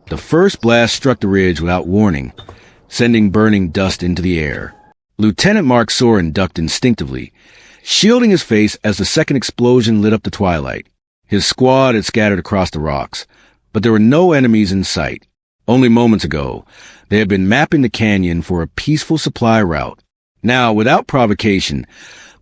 The first blast struck the ridge without warning, sending burning dust into the air. Lieutenant Mark Soren ducked instinctively, shielding his face as the second explosion lit up the twilight. His squad had scattered across the rocks, but there were no enemies in sight. Only moments ago, they had been mapping the canyon for a peaceful supply route. Now, without provocation,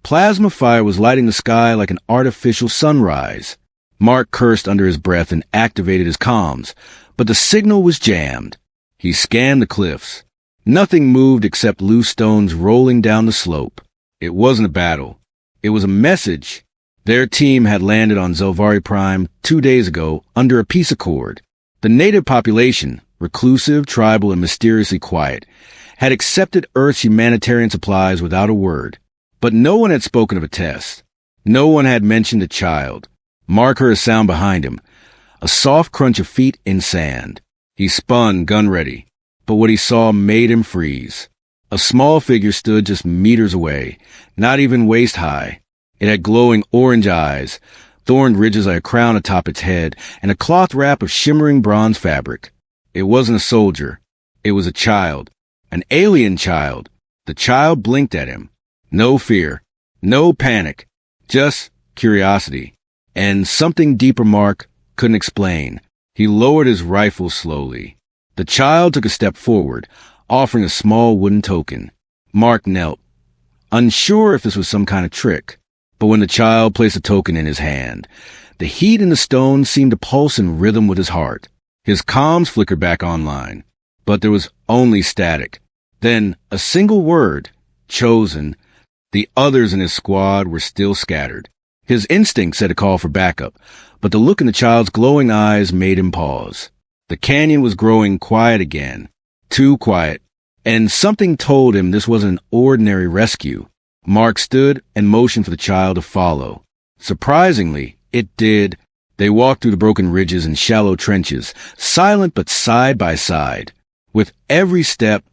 plasma fire was lighting the sky like an artificial sunrise. Mark cursed under his breath and activated his comms, but the signal was jammed. He scanned the cliffs. Nothing moved except loose stones rolling down the slope. It wasn't a battle. It was a message. Their team had landed on Zelvari Prime 2 days ago under a peace accord. The native population, reclusive, tribal, and mysteriously quiet, had accepted Earth's humanitarian supplies without a word. But no one had spoken of a test. No one had mentioned a child. Mark heard a sound behind him, a soft crunch of feet in sand. He spun, gun ready, but what he saw made him freeze. A small figure stood just meters away, not even waist high. It had glowing orange eyes, thorned ridges like a crown atop its head, and a cloth wrap of shimmering bronze fabric. It wasn't a soldier. It was a child. An alien child. The child blinked at him. No fear. No panic. Just curiosity. And something deeper Mark couldn't explain. He lowered his rifle slowly. The child took a step forward, offering a small wooden token. Mark knelt, unsure if this was some kind of trick. But when the child placed a token in his hand, the heat in the stone seemed to pulse in rhythm with his heart. His comms flickered back online, but there was only static. Then a single word, chosen. The others in his squad were still scattered. His instinct said to call for backup, but the look in the child's glowing eyes made him pause. The canyon was growing quiet again, too quiet, and something told him this wasn't an ordinary rescue. Mark stood and motioned for the child to follow. Surprisingly, it did. They walked through the broken ridges and shallow trenches, silent but side by side. With every step,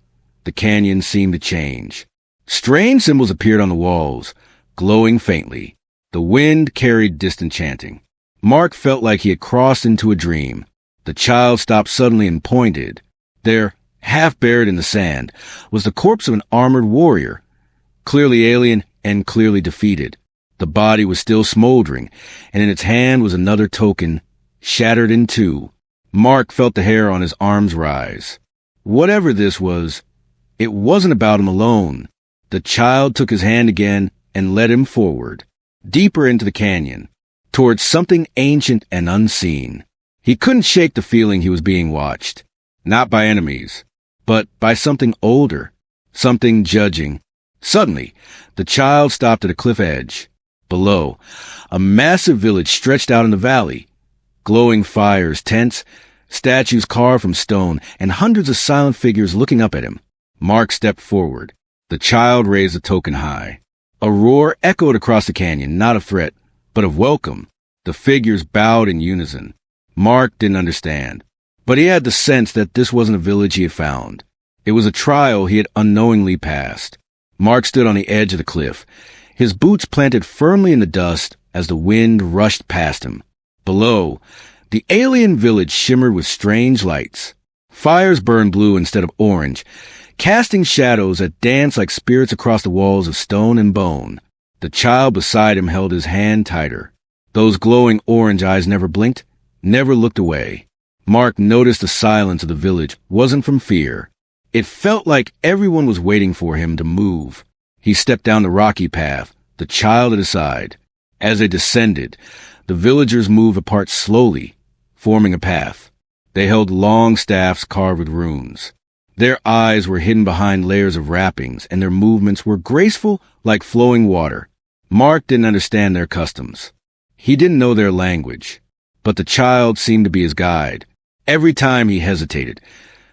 the canyon seemed to change. Strange symbols appeared on the walls, glowing faintly. The wind carried distant chanting. Mark felt like he had crossed into a dream. The child stopped suddenly and pointed. There, half buried in the sand, was the corpse of an armored warrior, clearly alien and clearly defeated. The body was still smoldering, and in its hand was another token, shattered in two. Mark felt the hair on his arms rise. Whatever this was, it wasn't about him alone. The child took his hand again and led him forward, deeper into the canyon, towards something ancient and unseen. He couldn't shake the feeling he was being watched, not by enemies, but by something older, something judging. Suddenly, the child stopped at a cliff edge. Below, a massive village stretched out in the valley. Glowing fires, tents, statues carved from stone, and hundreds of silent figures looking up at him. Mark stepped forward. The child raised a token high. A roar echoed across the canyon, not of threat, but of welcome. The figures bowed in unison. Mark didn't understand, but he had the sense that this wasn't a village he had found. It was a trial he had unknowingly passed. Mark stood on the edge of the cliff, his boots planted firmly in the dust as the wind rushed past him. Below, the alien village shimmered with strange lights. Fires burned blue instead of orange, casting shadows that danced like spirits across the walls of stone and bone. The child beside him held his hand tighter. Those glowing orange eyes never blinked, never looked away. Mark noticed the silence of the village wasn't from fear. It felt like everyone was waiting for him to move. He stepped down the rocky path, the child at his side. As they descended, the villagers moved apart slowly, forming a path. They held long staffs carved with runes. Their eyes were hidden behind layers of wrappings, and their movements were graceful like flowing water. Mark didn't understand their customs. He didn't know their language, but the child seemed to be his guide. Every time he hesitated,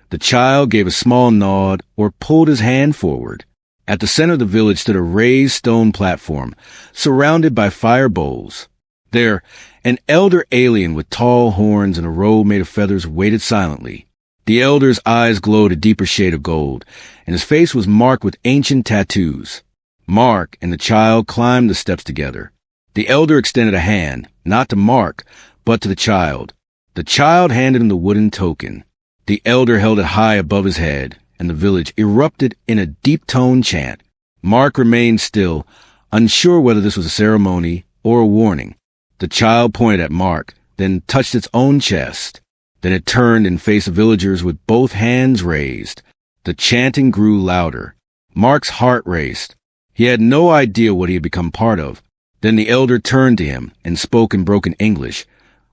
the child gave a small nod or pulled his hand forward. At the center of the village stood a raised stone platform, surrounded by fire bowls. There, an elder alien with tall horns and a robe made of feathers waited silently. The elder's eyes glowed a deeper shade of gold, and his face was marked with ancient tattoos. Mark and the child climbed the steps together. The elder extended a hand, not to Mark, but to the child. The child handed him the wooden token. The elder held it high above his head, and the village erupted in a deep-toned chant. Mark remained still, unsure whether this was a ceremony or a warning. The child pointed at Mark, then touched its own chest. Then it turned and faced the villagers with both hands raised. The chanting grew louder. Mark's heart raced. He had no idea what he had become part of. Then the elder turned to him and spoke in broken English,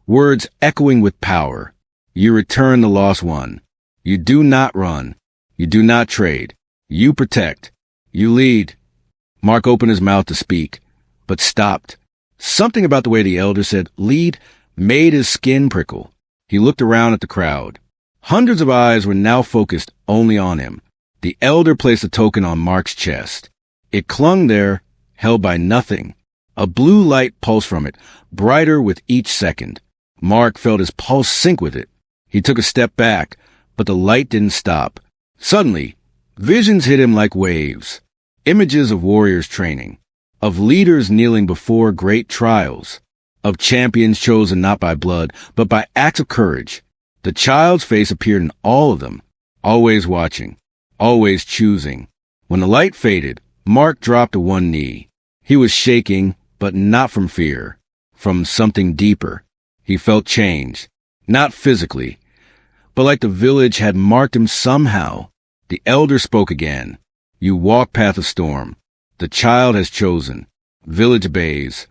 words echoing with power. You return the lost one. You do not run. You do not trade. You protect. You lead. Mark opened his mouth to speak, but stopped. Something about the way the elder said lead made his skin prickle. He looked around at the crowd. Hundreds of eyes were now focused only on him. The elder placed a token on Mark's chest. It clung there, held by nothing. A blue light pulsed from it, brighter with each second. Mark felt his pulse sync with it. He took a step back, but the light didn't stop. Suddenly, visions hit him like waves. Images of warriors training, of leaders kneeling before great trials, of champions chosen not by blood, but by acts of courage. The child's face appeared in all of them, always watching, always choosing. When the light faded, Mark dropped to one knee. He was shaking, but not from fear, from something deeper. He felt change, not physically, but like the village had marked him somehow. The elder spoke again. You walk path of storm. The child has chosen. Village obeys.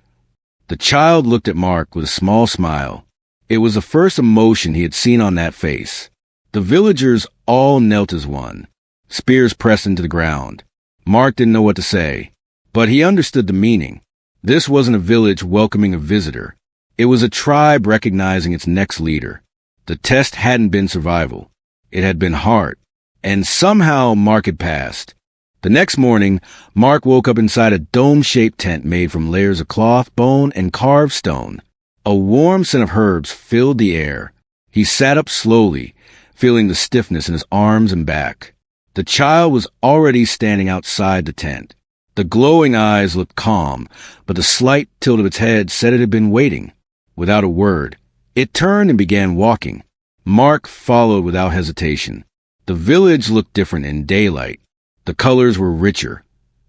The child looked at Mark with a small smile. It was the first emotion he had seen on that face. The villagers all knelt as one, spears pressed into the ground. Mark didn't know what to say, but he understood the meaning. This wasn't a village welcoming a visitor. It was a tribe recognizing its next leader. The test hadn't been survival. It had been heart. And somehow Mark had passed. The next morning, Mark woke up inside a dome-shaped tent made from layers of cloth, bone, and carved stone. A warm scent of herbs filled the air. He sat up slowly, feeling the stiffness in his arms and back. The child was already standing outside the tent. The glowing eyes looked calm, but the slight tilt of its head said it had been waiting. Without a word, it turned and began walking. Mark followed without hesitation. The village looked different in daylight. The colors were richer.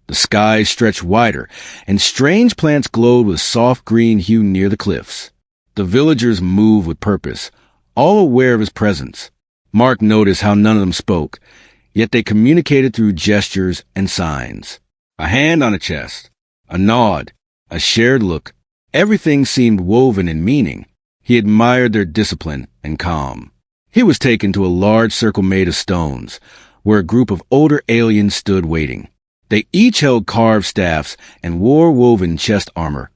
The sky stretched wider, and strange plants glowed with soft green hue near the cliffs. The villagers moved with purpose, all aware of his presence. Mark noticed how none of them spoke, yet they communicated through gestures and signs. A hand on a chest, a nod, a shared look. Everything seemed woven in meaning. He admired their discipline and calm. He was taken to a large circle made of stones, where a group of older aliens stood waiting. They each held carved staffs and wore woven chest armor,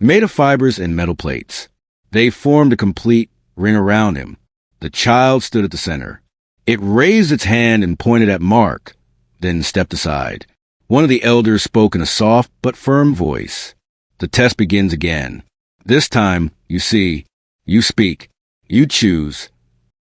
made of fibers and metal plates. They formed a complete ring around him. The child stood at the center. It raised its hand and pointed at Mark, then stepped aside. One of the elders spoke in a soft but firm voice. The test begins again. This time, you see, you speak, you choose.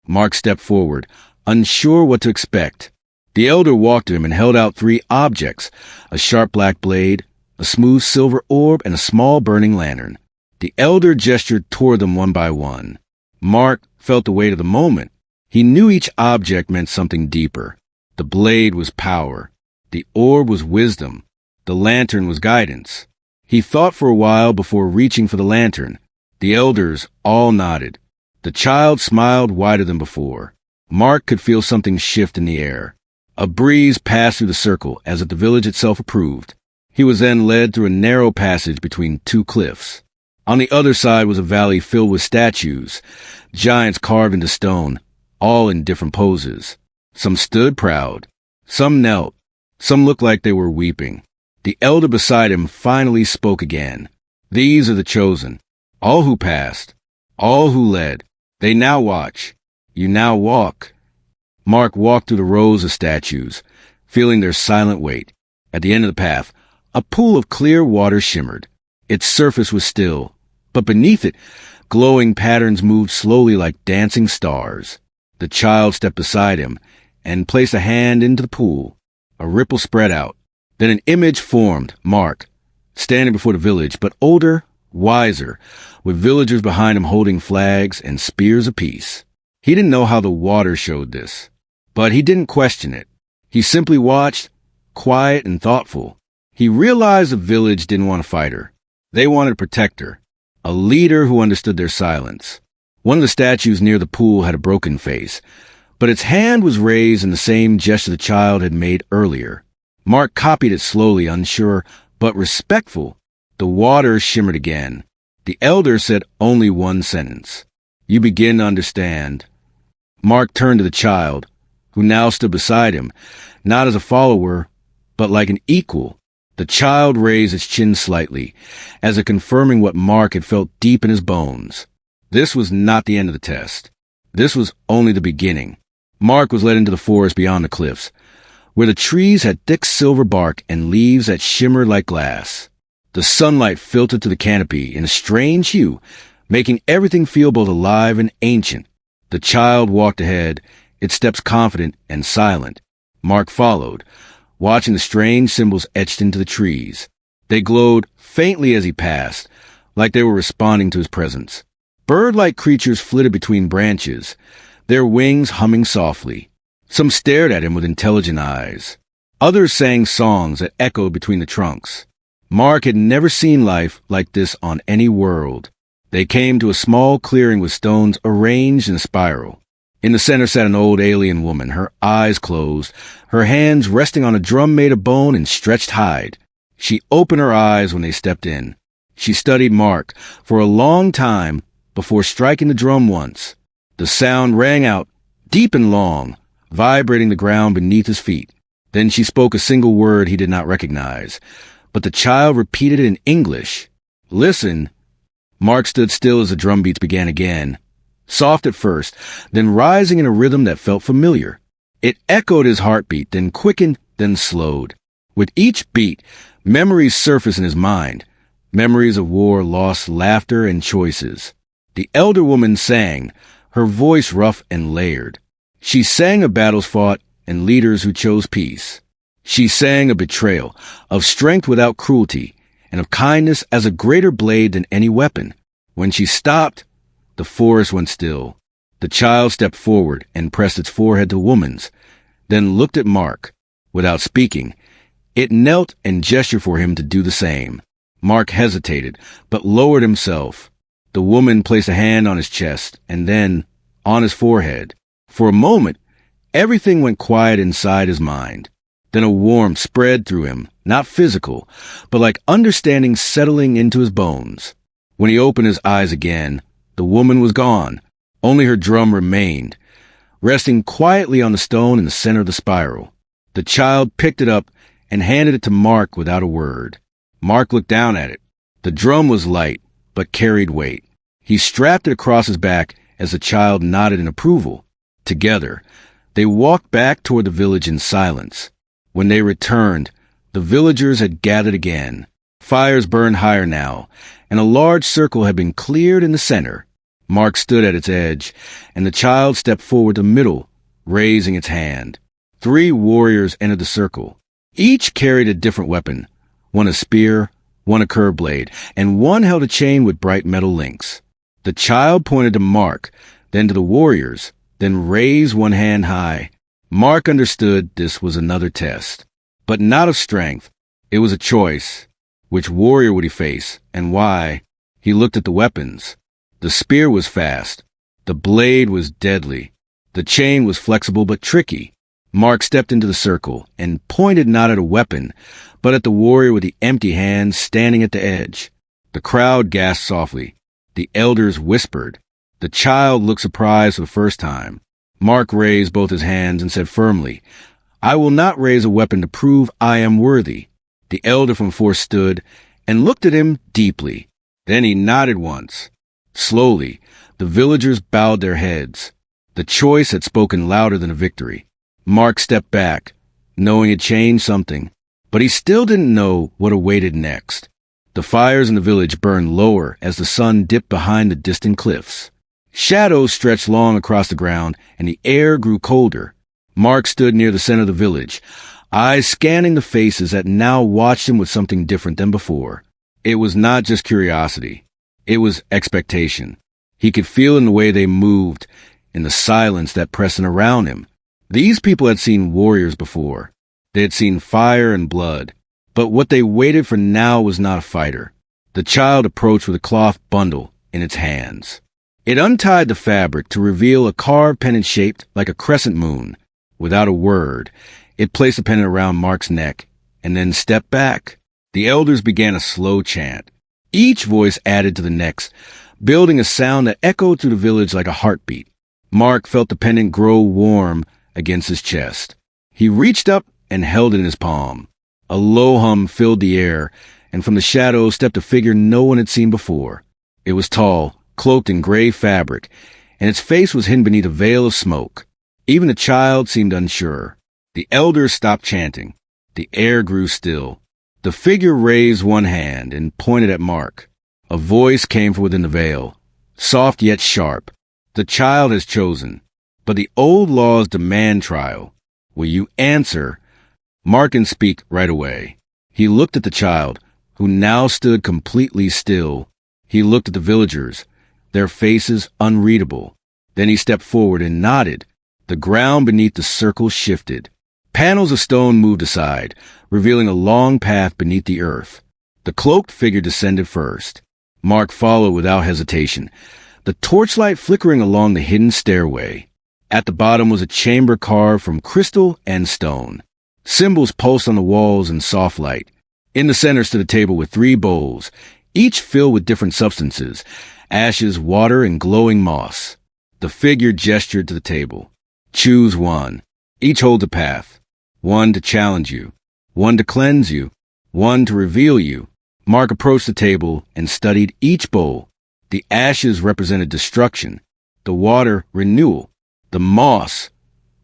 Mark stepped forward, unsure what to expect. The elder walked to him and held out 3 objects, a sharp black blade, a smooth silver orb, and a small burning lantern. The elder gestured toward them one by one. Mark felt the weight of the moment. He knew each object meant something deeper. The blade was power. The orb was wisdom. The lantern was guidance. He thought for a while before reaching for the lantern. The elders all nodded. The child smiled wider than before. Mark could feel something shift in the air. A breeze passed through the circle, as if the village itself approved. He was then led through a narrow passage between 2 cliffs. On the other side was a valley filled with statues, giants carved into stone, all in different poses. Some stood proud. Some knelt. Some looked like they were weeping. The elder beside him finally spoke again. These are the chosen, all who passed, all who led. They now watch. You now walk. Mark walked through the rows of statues, feeling their silent weight. At the end of the path, a pool of clear water shimmered. Its surface was still, but beneath it, glowing patterns moved slowly like dancing stars. The child stepped beside him and placed a hand into the pool. A ripple spread out. Then an image formed, Mark, standing before the village, but older, wiser, with villagers behind him holding flags and spears of peace. He didn't know how the water showed this, but he didn't question it. He simply watched, quiet and thoughtful. He realized the village didn't want to fight her. They wanted to protect her, a leader who understood their silence. One of the statues near the pool had a broken face, but its hand was raised in the same gesture the child had made earlier. Mark copied it slowly, unsure, but respectful. The water shimmered again. The elder said only one sentence. "You begin to understand." Mark turned to the child, who now stood beside him, not as a follower, but like an equal. The child raised its chin slightly, as if confirming what Mark had felt deep in his bones. This was not the end of the test. This was only the beginning. Mark was led into the forest beyond the cliffs, where the trees had thick silver bark and leaves that shimmered like glass. The sunlight filtered through the canopy in a strange hue, making everything feel both alive and ancient. The child walked ahead, its steps confident and silent. Mark followed, watching the strange symbols etched into the trees. They glowed faintly as he passed, like they were responding to his presence. Bird-like creatures flitted between branches, their wings humming softly. Some stared at him with intelligent eyes. Others sang songs that echoed between the trunks. Mark had never seen life like this on any world. They came to a small clearing with stones arranged in a spiral. In the center sat an old alien woman, her eyes closed, her hands resting on a drum made of bone and stretched hide. She opened her eyes when they stepped in. She studied Mark for a long time before striking the drum once. The sound rang out, deep and long, vibrating the ground beneath his feet. Then she spoke a single word he did not recognize, but the child repeated it in English. "Listen." Mark stood still as the drum beats began again, soft at first, then rising in a rhythm that felt familiar. It echoed his heartbeat, then quickened, then slowed. With each beat, memories surfaced in his mind, memories of war, loss, laughter, and choices. The elder woman sang, her voice rough and layered. She sang of battles fought and leaders who chose peace. She sang of betrayal, of strength without cruelty, and of kindness as a greater blade than any weapon. When she stopped, the forest went still. The child stepped forward and pressed its forehead to the woman's, then looked at Mark. Without speaking, it knelt and gestured for him to do the same. Mark hesitated, but lowered himself. The woman placed a hand on his chest, and then on his forehead. For a moment, everything went quiet inside his mind. Then a warmth spread through him, not physical, but like understanding settling into his bones. When he opened his eyes again, the woman was gone. Only her drum remained, resting quietly on the stone in the center of the spiral. The child picked it up and handed it to Mark without a word. Mark looked down at it. The drum was light, but carried weight. He strapped it across his back as the child nodded in approval. Together, they walked back toward the village in silence. When they returned, the villagers had gathered again. Fires burned higher now, and a large circle had been cleared in the center. Mark stood at its edge, and the child stepped forward to the middle, raising its hand. 3 warriors entered the circle. Each carried a different weapon, one a spear, one a curved blade, and one held a chain with bright metal links. The child pointed to Mark, then to the warriors, then raised one hand high. Mark understood this was another test, but not of strength. It was a choice. Which warrior would he face, and why? He looked at the weapons. The spear was fast. The blade was deadly. The chain was flexible but tricky. Mark stepped into the circle and pointed not at a weapon, but at the warrior with the empty hand standing at the edge. The crowd gasped softly. The elders whispered. The child looked surprised for the first time. Mark raised both his hands and said firmly, "I will not raise a weapon to prove I am worthy." The elder from forth stood and looked at him deeply. Then he nodded once. Slowly, the villagers bowed their heads. The choice had spoken louder than a victory. Mark stepped back, knowing it changed something, but he still didn't know what awaited next. The fires in the village burned lower as the sun dipped behind the distant cliffs. Shadows stretched long across the ground, and the air grew colder. Mark stood near the center of the village, eyes scanning the faces that now watched him with something different than before. It was not just curiosity. It was expectation. He could feel in the way they moved, in the silence that pressed in around him. These people had seen warriors before. They had seen fire and blood. But what they waited for now was not a fighter. The child approached with a cloth bundle in its hands. It untied the fabric to reveal a carved pendant shaped like a crescent moon. Without a word, it placed the pendant around Mark's neck and then stepped back. The elders began a slow chant. Each voice added to the next, building a sound that echoed through the village like a heartbeat. Mark felt the pendant grow warm against his chest. He reached up and held it in his palm. A low hum filled the air, and from the shadows stepped a figure no one had seen before. It was tall, cloaked in gray fabric, and its face was hidden beneath a veil of smoke. Even the child seemed unsure. The elders stopped chanting. The air grew still. The figure raised one hand and pointed at Mark. A voice came from within the veil, soft yet sharp. The child has chosen, but the old laws demand trial. Will you answer? Mark didn't speak right away. He looked at the child, who now stood completely still. He looked at the villagers, their faces unreadable. Then he stepped forward and nodded. The ground beneath the circle shifted. Panels of stone moved aside, revealing a long path beneath the earth. The cloaked figure descended first. Mark followed without hesitation, the torchlight flickering along the hidden stairway. At the bottom was a chamber carved from crystal and stone. Symbols pulsed on the walls in soft light. In the center stood a table with 3 bowls, each filled with different substances, ashes, water, and glowing moss. The figure gestured to the table. Choose one. Each holds a path. One to challenge you. One to cleanse you. One to reveal you. Mark approached the table and studied each bowl. The ashes represented destruction. The water, renewal. The moss,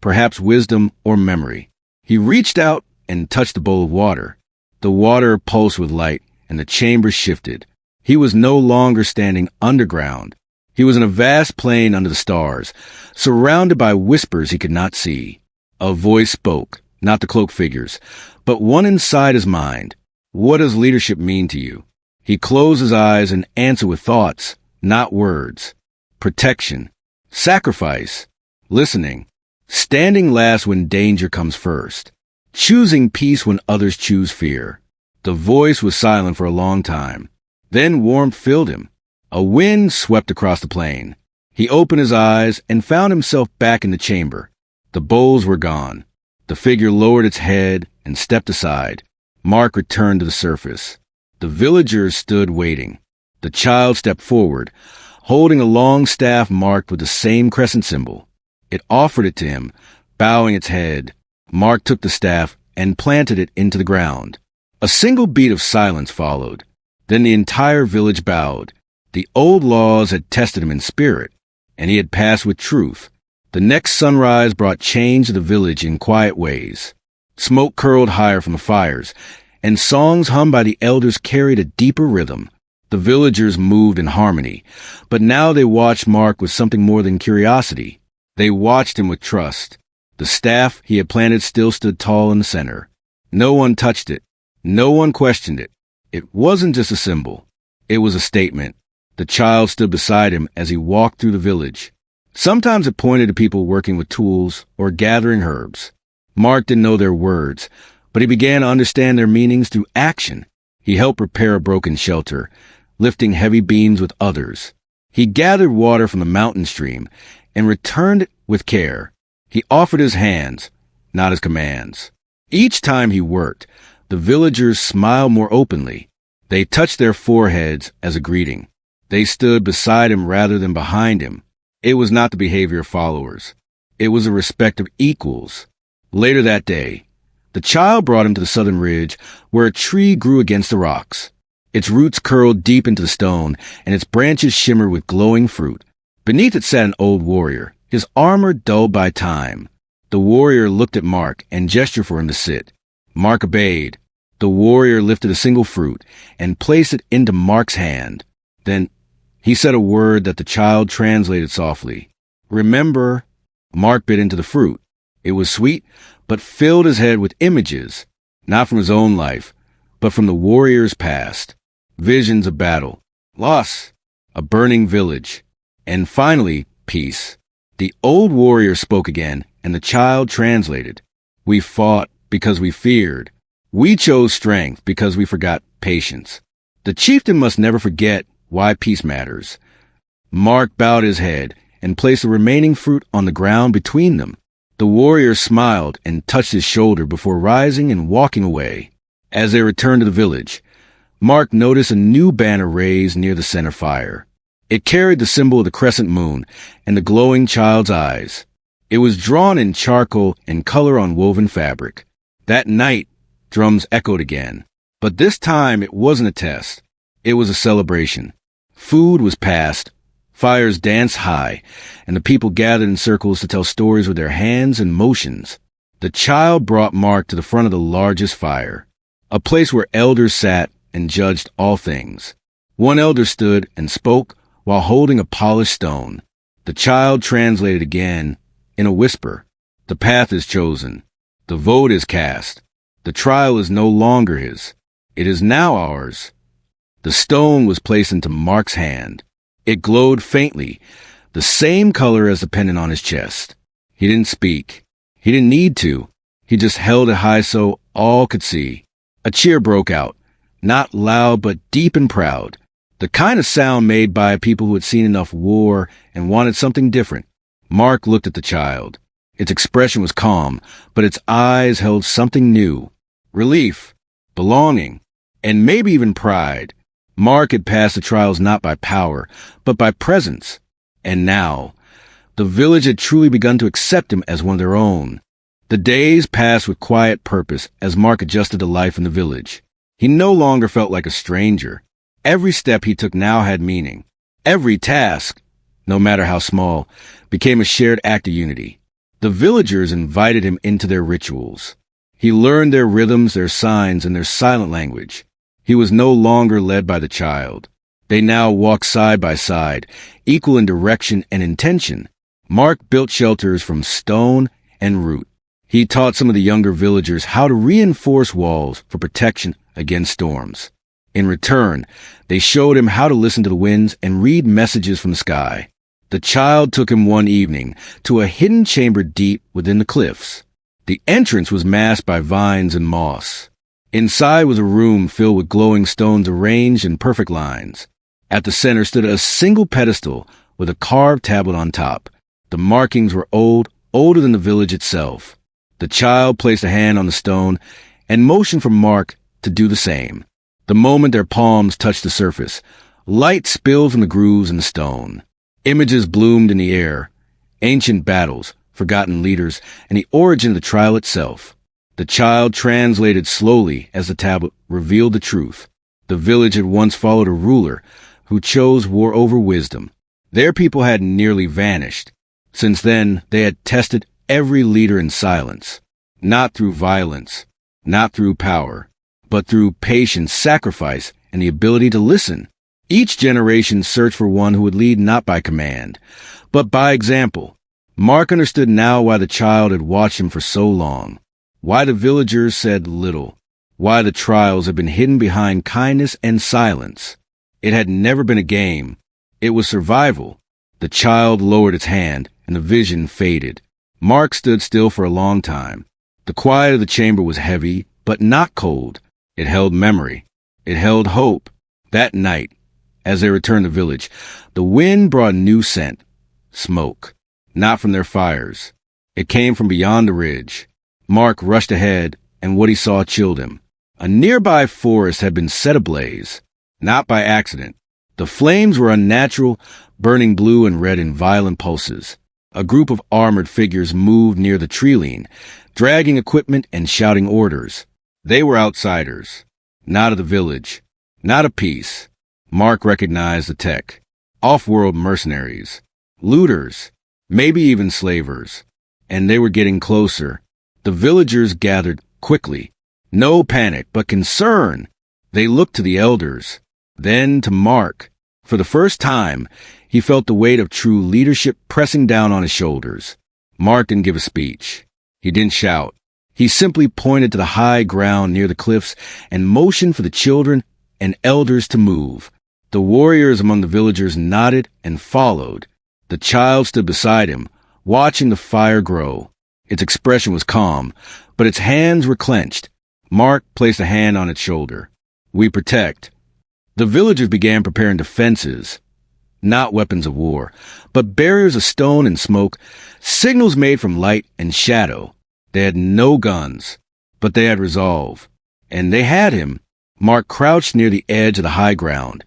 perhaps wisdom or memory. He reached out and touched the bowl of water. The water pulsed with light, and the chamber shifted. He was no longer standing underground. He was in a vast plain under the stars, surrounded by whispers he could not see. A voice spoke, not the cloaked figures, but one inside his mind. What does leadership mean to you? He closed his eyes and answered with thoughts, not words. Protection. Sacrifice. Listening. Standing last when danger comes first. Choosing peace when others choose fear. The voice was silent for a long time. Then warmth filled him. A wind swept across the plain. He opened his eyes and found himself back in the chamber. The bowls were gone. The figure lowered its head and stepped aside. Mark returned to the surface. The villagers stood waiting. The child stepped forward, holding a long staff marked with the same crescent symbol. It offered it to him, bowing its head. Mark took the staff and planted it into the ground. A single beat of silence followed. Then the entire village bowed. The old laws had tested him in spirit, and he had passed with truth. The next sunrise brought change to the village in quiet ways. Smoke curled higher from the fires, and songs hummed by the elders carried a deeper rhythm. The villagers moved in harmony, but now they watched Mark with something more than curiosity. They watched him with trust. The staff he had planted still stood tall in the center. No one touched it. No one questioned it. It wasn't just a symbol. It was a statement. The child stood beside him as he walked through the village. Sometimes it pointed to people working with tools or gathering herbs. Mark didn't know their words, but he began to understand their meanings through action. He helped repair a broken shelter, lifting heavy beams with others. He gathered water from the mountain stream and returned it with care. He offered his hands, not his commands. Each time he worked, the villagers smiled more openly. They touched their foreheads as a greeting. They stood beside him rather than behind him. It was not the behavior of followers. It was the respect of equals. Later that day, the child brought him to the southern ridge where a tree grew against the rocks. Its roots curled deep into the stone, and its branches shimmered with glowing fruit. Beneath it sat an old warrior, his armor dulled by time. The warrior looked at Mark and gestured for him to sit. Mark obeyed. The warrior lifted a single fruit and placed it into Mark's hand. Then he said a word that the child translated softly. Remember. Mark bit into the fruit. It was sweet, but filled his head with images, not from his own life, but from the warrior's past. Visions of battle, loss, a burning village, and finally, peace. The old warrior spoke again, and the child translated. We fought because we feared. We chose strength because we forgot patience. The chieftain must never forget why peace matters. Mark bowed his head and placed the remaining fruit on the ground between them. The warrior smiled and touched his shoulder before rising and walking away. As they returned to the village, Mark noticed a new banner raised near the center fire. It carried the symbol of the crescent moon and the glowing child's eyes. It was drawn in charcoal and color on woven fabric. That night, drums echoed again. But this time it wasn't a test. It was a celebration. Food was passed, fires danced high, and the people gathered in circles to tell stories with their hands and motions. The child brought Mark to the front of the largest fire, a place where elders sat and judged all things. One elder stood and spoke while holding a polished stone. The child translated again in a whisper. The path is chosen. The vote is cast. The trial is no longer his. It is now ours. The stone was placed into Mark's hand. It glowed faintly, the same color as the pendant on his chest. He didn't speak. He didn't need to. He just held it high so all could see. A cheer broke out, not loud but deep and proud. The kind of sound made by people who had seen enough war and wanted something different. Mark looked at the child. Its expression was calm, but its eyes held something new. Relief, belonging, and maybe even pride. Mark had passed the trials not by power, but by presence. And now, the village had truly begun to accept him as one of their own. The days passed with quiet purpose as Mark adjusted to life in the village. He no longer felt like a stranger. Every step he took now had meaning. Every task, no matter how small, became a shared act of unity. The villagers invited him into their rituals. He learned their rhythms, their signs, and their silent language. He was no longer led by the child. They now walked side by side, equal in direction and intention. Mark built shelters from stone and root. He taught some of the younger villagers how to reinforce walls for protection against storms. In return, they showed him how to listen to the winds and read messages from the sky. The child took him one evening to a hidden chamber deep within the cliffs. The entrance was masked by vines and moss. Inside was a room filled with glowing stones arranged in perfect lines. At the center stood a single pedestal with a carved tablet on top. The markings were old, older than the village itself. The child placed a hand on the stone and motioned for Mark to do the same. The moment their palms touched the surface, light spilled from the grooves in the stone. Images bloomed in the air, ancient battles, forgotten leaders, and the origin of the trial itself. The child translated slowly as the tablet revealed the truth. The village had once followed a ruler who chose war over wisdom. Their people had nearly vanished. Since then, they had tested every leader in silence, not through violence, not through power, but through patience, sacrifice, and the ability to listen. Each generation searched for one who would lead not by command, but by example. Mark understood now why the child had watched him for so long, why the villagers said little, why the trials had been hidden behind kindness and silence. It had never been a game. It was survival. The child lowered its hand, and the vision faded. Mark stood still for a long time. The quiet of the chamber was heavy, but not cold. It held memory. It held hope. That night, as they returned to the village, the wind brought a new scent. Smoke. Not from their fires. It came from beyond the ridge. Mark rushed ahead, and what he saw chilled him. A nearby forest had been set ablaze. Not by accident. The flames were unnatural, burning blue and red in violent pulses. A group of armored figures moved near the tree-line, dragging equipment and shouting orders. They were outsiders. Not of the village. Not of peace. Mark recognized the tech. Off-world mercenaries. Looters. Maybe even slavers. And they were getting closer. The villagers gathered quickly. No panic, but concern. They looked to the elders. Then to Mark. For the first time, he felt the weight of true leadership pressing down on his shoulders. Mark didn't give a speech. He didn't shout. He simply pointed to the high ground near the cliffs and motioned for the children and elders to move. The warriors among the villagers nodded and followed. The child stood beside him, watching the fire grow. Its expression was calm, but its hands were clenched. Mark placed a hand on its shoulder. "We protect." The villagers began preparing defenses, not weapons of war, but barriers of stone and smoke, signals made from light and shadow. They had no guns, but they had resolve. And they had him. Mark crouched near the edge of the high ground,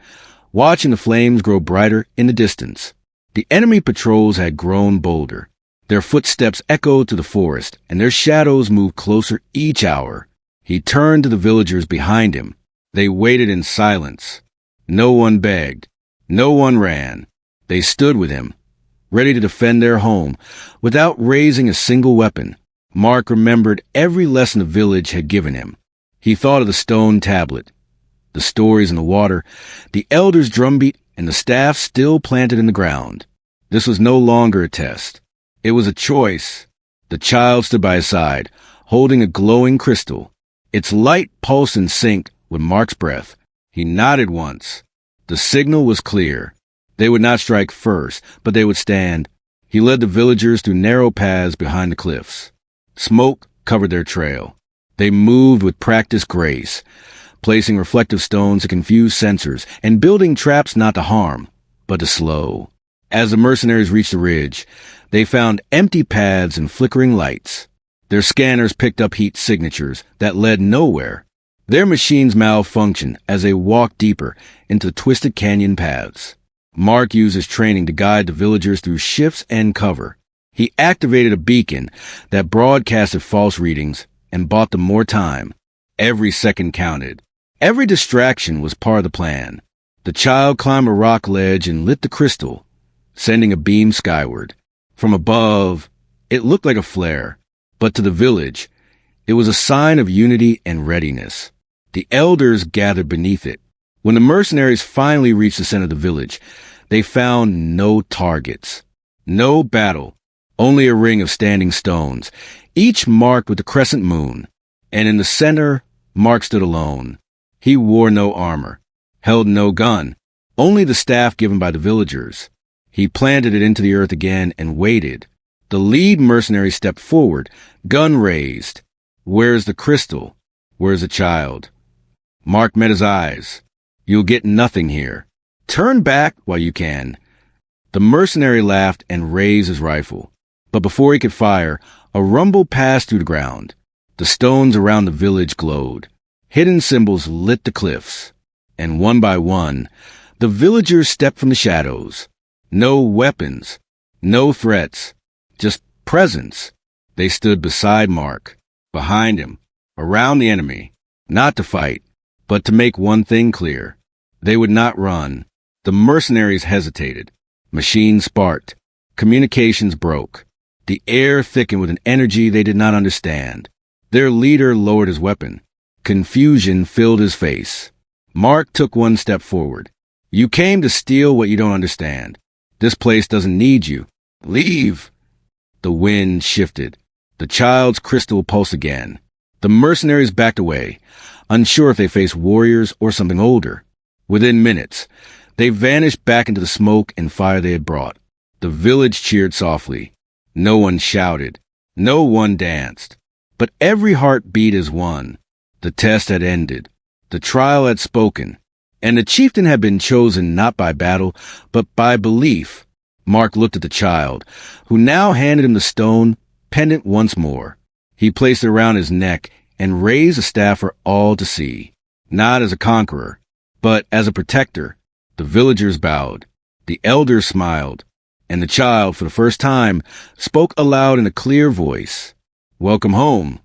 watching the flames grow brighter in the distance. The enemy patrols had grown bolder. Their footsteps echoed through the forest, and their shadows moved closer each hour. He turned to the villagers behind him. They waited in silence. No one begged. No one ran. They stood with him, ready to defend their home, without raising a single weapon. Mark remembered every lesson the village had given him. He thought of the stone tablet, the stories in the water, the elders' drumbeat, and the staff still planted in the ground. This was no longer a test. It was a choice. The child stood by his side, holding a glowing crystal. Its light pulsed in sync with Mark's breath. He nodded once. The signal was clear. They would not strike first, but they would stand. He led the villagers through narrow paths behind the cliffs. Smoke covered their trail. They moved with practiced grace, placing reflective stones to confuse sensors and building traps not to harm, but to slow. As the mercenaries reached the ridge, they found empty paths and flickering lights. Their scanners picked up heat signatures that led nowhere. Their machines malfunctioned as they walked deeper into twisted canyon paths. Mark used his training to guide the villagers through shifts and cover. He activated a beacon that broadcasted false readings and bought them more time. Every second counted. Every distraction was part of the plan. The child climbed a rock ledge and lit the crystal, sending a beam skyward. From above, it looked like a flare, but to the village, it was a sign of unity and readiness. The elders gathered beneath it. When the mercenaries finally reached the center of the village, they found no targets, no battle, only a ring of standing stones, each marked with the crescent moon. And in the center, Mark stood alone. He wore no armor, held no gun, only the staff given by the villagers. He planted it into the earth again and waited. The lead mercenary stepped forward, gun raised. "Where's the crystal? Where's the child?" Mark met his eyes. "You'll get nothing here. Turn back while you can." The mercenary laughed and raised his rifle. But before he could fire, a rumble passed through the ground. The stones around the village glowed. Hidden symbols lit the cliffs. And one by one, the villagers stepped from the shadows. No weapons, no threats, just presence. They stood beside Mark, behind him, around the enemy, not to fight, but to make one thing clear. They would not run. The mercenaries hesitated. Machines sparked. Communications broke. The air thickened with an energy they did not understand. Their leader lowered his weapon. Confusion filled his face. Mark took one step forward. "You came to steal what you don't understand. This place doesn't need you. Leave." The wind shifted. The child's crystal pulsed again. The mercenaries backed away, unsure if they faced warriors or something older. Within minutes, they vanished back into the smoke and fire they had brought. The village cheered softly. No one shouted. No one danced. But every heart beat as one. The test had ended. The trial had spoken. And the chieftain had been chosen not by battle, but by belief. Mark looked at the child, who now handed him the stone pendant once more. He placed it around his neck and raised the staff for all to see. Not as a conqueror, but as a protector. The villagers bowed. The elders smiled. And the child, for the first time, spoke aloud in a clear voice. "Welcome home,